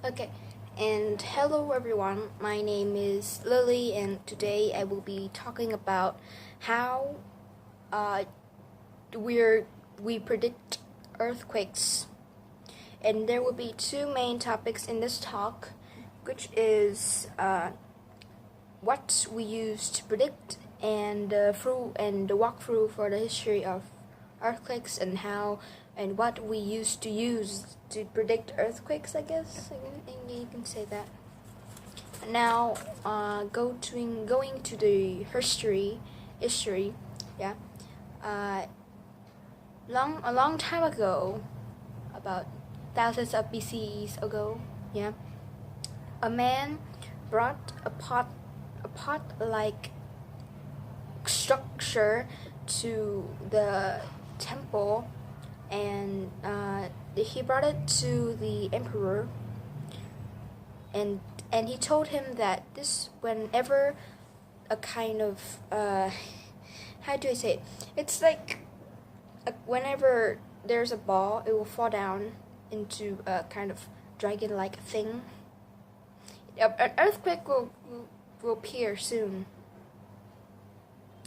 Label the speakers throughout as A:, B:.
A: Okay, and hello everyone. My name is Lily, and today I will be talking about how uh, we're, we predict earthquakes. And there will be two main topics in this talk, which is what we use to predict and the walkthrough for the history of earthquakes and how and what we used to use to predict earthquakes. I guess you can say that. Now, going to the history, yeah. Uh, a long time ago, about thousands of BCs ago, yeah. A man brought a pot like structure to the temple, and he brought it to the emperor, and he told him that this whenever a kind of how do I say it? It's like whenever there's a ball, it will fall down into a kind of dragon-like thing. An earthquake will appear soon.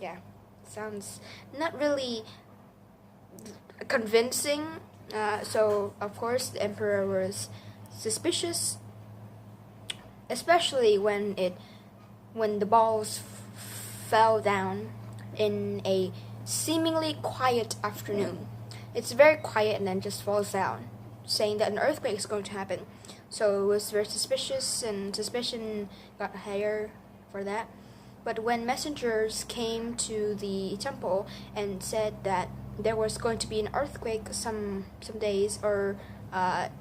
A: Yeah, sounds not really convincing. So of course the emperor was suspicious, especially when the balls fell down in a seemingly quiet afternoon. It's very quiet and then just falls down, saying that an earthquake is going to happen. So it was very suspicious, and suspicion got higher for that. But when messengers came to the temple and said that there was going to be an earthquake some days or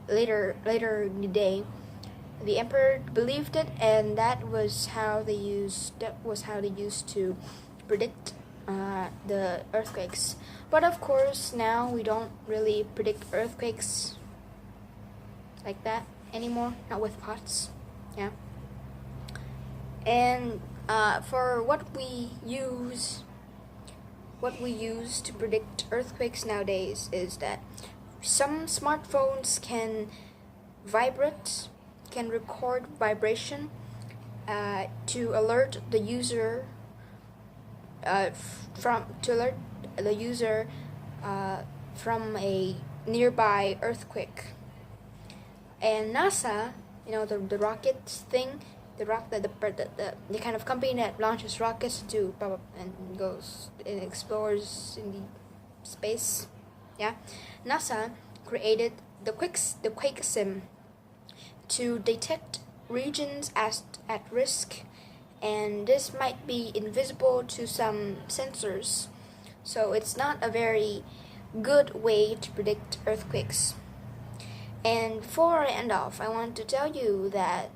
A: later in the day, the emperor believed it, and that was how they used to predict the earthquakes. But of course, now we don't really predict earthquakes like that anymore, not with pots. Yeah. And for what we use to predict earthquakes nowadays is that some smartphones can record vibration to alert the user from a nearby earthquake. And NASA, the rocket thing, the kind of company that launches rockets to and goes and explores in the space, yeah. NASA created the Quake Sim to detect regions at risk, and this might be invisible to some sensors, so it's not a very good way to predict earthquakes. And before I end off, I want to tell you that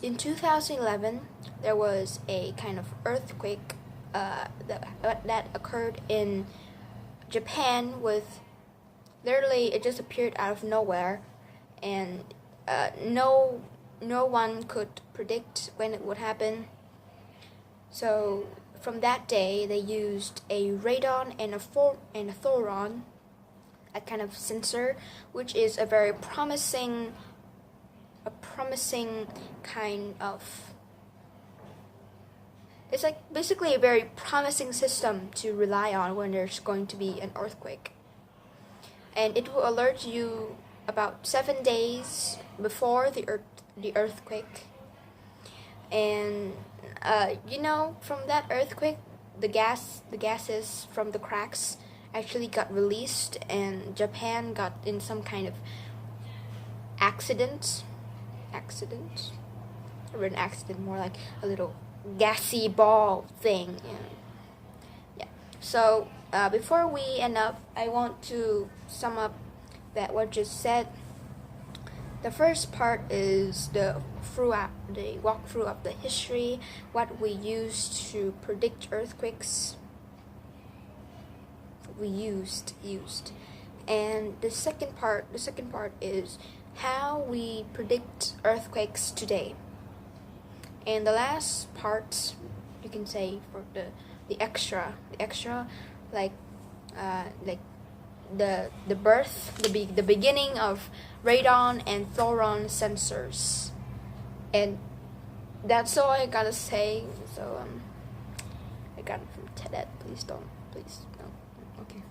A: in 2011 there was a kind of earthquake that occurred in Japan. With literally, it just appeared out of nowhere, and no one could predict when it would happen. So from that day, they used a radon and a thoron, a kind of sensor, which is a very promising kind of, it's like basically a very promising system to rely on when there's going to be an earthquake. And it will alert you about 7 days before the earthquake. And from that earthquake, the gases from the cracks actually got released, and Japan got in some kind of accident, or an accident, more like a little gassy ball thing. Yeah. So before we end up, I want to sum up that what just said. The first part is the walkthrough of the history, what we used to predict earthquakes. We used, and the second part is how we predict earthquakes today. And the last part, you can say, for the extra, like the birth, the beginning of radon and fluoride sensors, and that's all I gotta say. So I got it from TED. Please don't, please no. Okay.